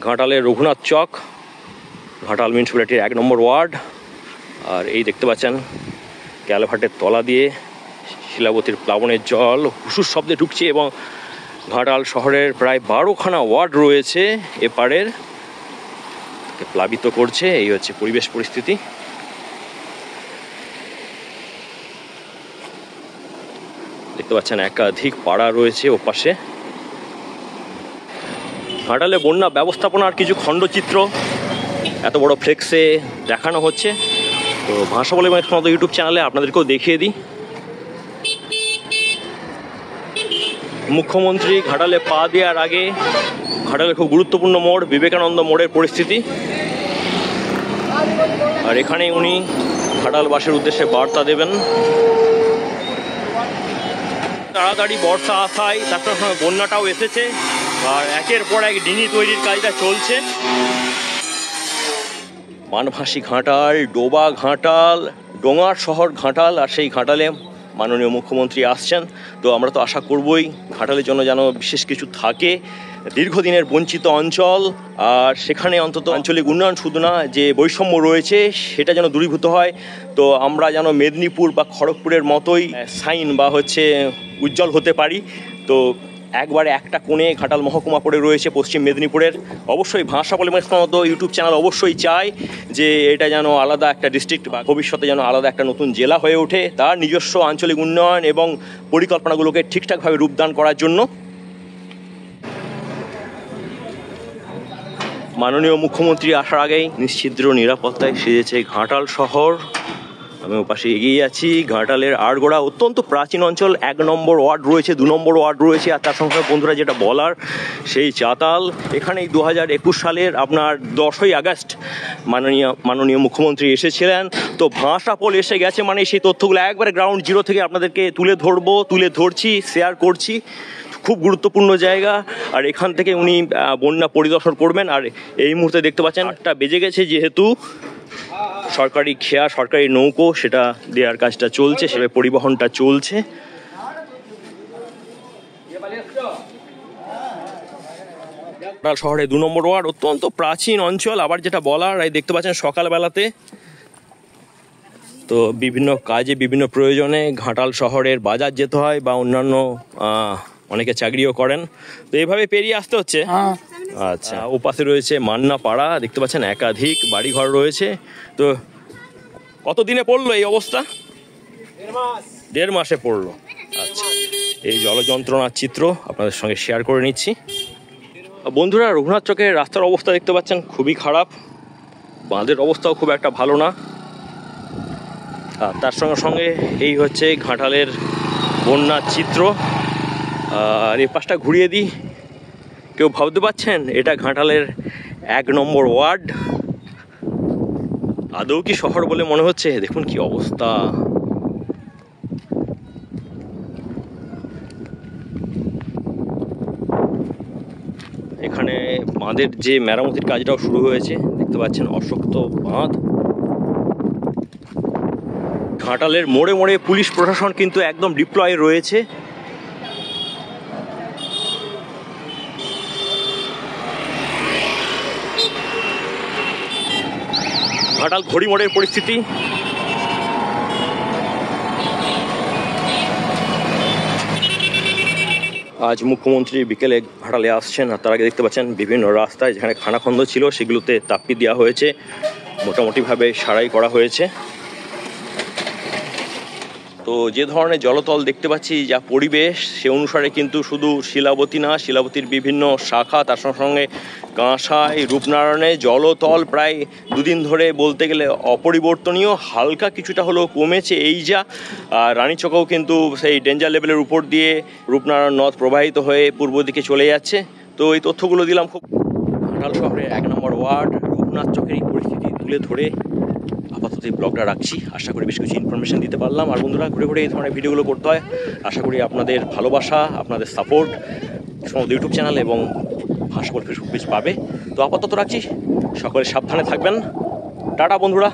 ঘাটালের রঘুনাথ চক, ঘাটাল মিউনিসিপ্যালিটির 1 নম্বর ওয়ার্ড। আর এই দেখতে পাচ্ছেন ক্যালভার্টের তলা দিয়ে শিলাবতীর প্লাবনের জল হুসুর শব্দে ঢুকছে এবং ঘাটাল শহরের প্রায় 12খানা ওয়ার্ড রয়েছে এপারের প্লাবিত করছে। এই হচ্ছে পরিবেশ পরিস্থিতি। দেখতে পাচ্ছেন একাধিক পাড়া রয়েছে ওপাশে। ঘাটালে বন্যা ব্যবস্থাপনার কিছু খণ্ডচিত্র এত বড় ফ্লেক্সে দেখানো হচ্ছে। তো ভাষা বলে মতো ইউটিউব চ্যানেলে আপনাদেরকেও দেখিয়ে দিই। মুখ্যমন্ত্রী ঘাটালে পা দেওয়ার আগে ঘাটালে খুব গুরুত্বপূর্ণ মোড় বিবেকানন্দ মোড়ের পরিস্থিতি। আর এখানে উনি ঘাটালবাসীর উদ্দেশ্যে বার্তা দেবেন। তাড়াতাড়ি বর্ষা আসায় তার সঙ্গে বন্যাটাও এসেছে আর একের পর এক ডিঙি তৈরির কাজটা চলছে। মানভাসী ঘাটাল, ডোবা ঘাটাল, ডোঙার শহর ঘাটাল। আর সেই ঘাটালে মাননীয় মুখ্যমন্ত্রী আসছেন। তো আমরা তো আশা করবই ঘাটালের জন্য যেন বিশেষ কিছু থাকে, দীর্ঘদিনের বঞ্চিত অঞ্চল। আর সেখানে অন্তত আঞ্চলিক উন্নয়ন শুধু না, যে বৈষম্য রয়েছে সেটা যেন দূরীভূত হয়। তো আমরা যেন মেদিনীপুর বা খড়গপুরের মতোই সাইন বা উজ্জ্বল হতে পারি। তো একবারে একটা কোণে ঘাটাল মহকুমা পড়ে রয়েছে পশ্চিম মেদিনীপুরের। অবশ্যই ভাষা বলে মতো ইউটিউব চ্যানেল অবশ্যই চায় যে এটা যেন আলাদা একটা ডিস্ট্রিক্ট বা ভবিষ্যতে যেন আলাদা একটা নতুন জেলা হয়ে ওঠে, তার নিজস্ব আঞ্চলিক উন্নয়ন এবং পরিকল্পনাগুলোকে ঠিকঠাকভাবে রূপদান করার জন্য। মাননীয় মুখ্যমন্ত্রী আসার আগেই নিশ্ছিদ্র নিরাপত্তায় সেজেছে ঘাটাল শহর। আমি ওপাশে এগিয়ে যাচ্ছি। ঘাটালের আড়গোড়া অত্যন্ত প্রাচীন অঞ্চল। 1 নম্বর ওয়ার্ড রয়েছে, 2 নম্বর ওয়ার্ড রয়েছে। আর তার সঙ্গে বন্ধুরা যেটা বলার, সেই চাতাল এখানেই 2021 সালের আপনার 10ই আগস্ট মাননীয় মুখ্যমন্ত্রী এসেছিলেন। তো ভাষা পোল এসে গেছে, মানে সেই তথ্যগুলো একবারে গ্রাউন্ড জিরো থেকে আপনাদেরকে তুলে ধরছি, শেয়ার করছি। খুব গুরুত্বপূর্ণ জায়গা। আর এখান থেকে উনি বন্যা পরিদর্শন করবেন। আর এই মুহূর্তে দেখতে পাচ্ছেন 8টা বেজে গেছে, যেহেতু সরকারি খেয়া, সরকারি নৌকো সেটা দেওয়ার কাজটা চলছে, সেভাবে পরিবহনটা চলছে। ঘাটাল শহরে 2 নম্বর ওয়ার্ড অত্যন্ত প্রাচীন অঞ্চল। আবার যেটা বলার, এই দেখতে পাচ্ছেন সকালবেলাতে তো বিভিন্ন কাজে বিভিন্ন প্রয়োজনে ঘাটাল শহরের বাজার যেতে হয় বা অন্যান্য অনেকে চাকরিও করেন। তো এইভাবে পেরিয়ে আসতে হচ্ছে। আচ্ছা, ওপাশে রয়েছে মান্না পাড়া, দেখতে পাচ্ছেন একাধিক বাড়িঘর রয়েছে। তো কতদিনে পড়লো এই অবস্থা? 1.5 মাসে পড়লো। আচ্ছা, এই জলযন্ত্রণার চিত্র আপনাদের সঙ্গে শেয়ার করে নিচ্ছি। বন্ধুরা, রঘুনাথ চকের রাস্তার অবস্থা দেখতে পাচ্ছেন খুবই খারাপ। বাঁধের অবস্থাও খুব একটা ভালো না। আর তার সঙ্গে এই হচ্ছে ঘাটালের বন্যার চিত্র। আর এই পাশটা ঘুরিয়ে দিই। কেউ ভাবতে পারছেন এটা ঘাটালের 1 নম্বর ওয়ার্ড? আদৌ কি শহর বলে মনে হচ্ছে? দেখুন কি অবস্থা। এখানে বাঁধের যে মেরামতির কাজটাও শুরু হয়েছে, দেখতে পাচ্ছেন অশক্ত বাঁধ। ঘাটালের মোড়ে মোড়ে পুলিশ প্রশাসন কিন্তু একদম ডিপ্লয় রয়েছে। ঘাটাল ঘড়ি মোড়ের পরিস্থিতি। আজ মুখ্যমন্ত্রী বিকেলে ঘাটালে আসছেন। আর তার আগে দেখতে পাচ্ছেন বিভিন্ন রাস্তায় যেখানে খানাখন্দ ছিল সেগুলোতে তাপ্পি দেওয়া হয়েছে, মোটামুটিভাবে সারাই করা হয়েছে। তো যে ধরনের জলতল দেখতে পাচ্ছি, যা পরিবেশ, সে অনুসারে কিন্তু শুধু শিলাবতী না, শিলাবতীর বিভিন্ন শাখা, তার সঙ্গে কাঁসাই, রূপনারায়ণে জলতল প্রায় 2 দিন ধরে বলতে গেলে অপরিবর্তনীয়। হালকা কিছুটা হলেও কমেছে এই যা। আর রানীচকেও কিন্তু সেই ডেঞ্জার লেভেলের উপর দিয়ে রূপনারায়ণ নদ প্রবাহিত হয়ে পূর্ব দিকে চলে যাচ্ছে। তো এই তথ্যগুলো দিলাম। খুব ঘাটাল শহরের 1 নম্বর ওয়ার্ড রঘুনাথ চকের এই পরিস্থিতি তুলে ধরে আপাতত এই ব্লগটা রাখছি। আশা করি বেশ কিছু ইনফরমেশন দিতে পারলাম। আর বন্ধুরা, ঘুরে ঘুরে এই ধরনের ভিডিওগুলো করতে হয়। আশা করি আপনাদের ভালোবাসা, আপনাদের সাপোর্ট সমস্ত ইউটিউব চ্যানেল এবং ভাষা বল ফেসবুক পেজ পাবে। তো আপাতত রাখছি। সকলে সাবধানে থাকবেন। টাটা বন্ধুরা।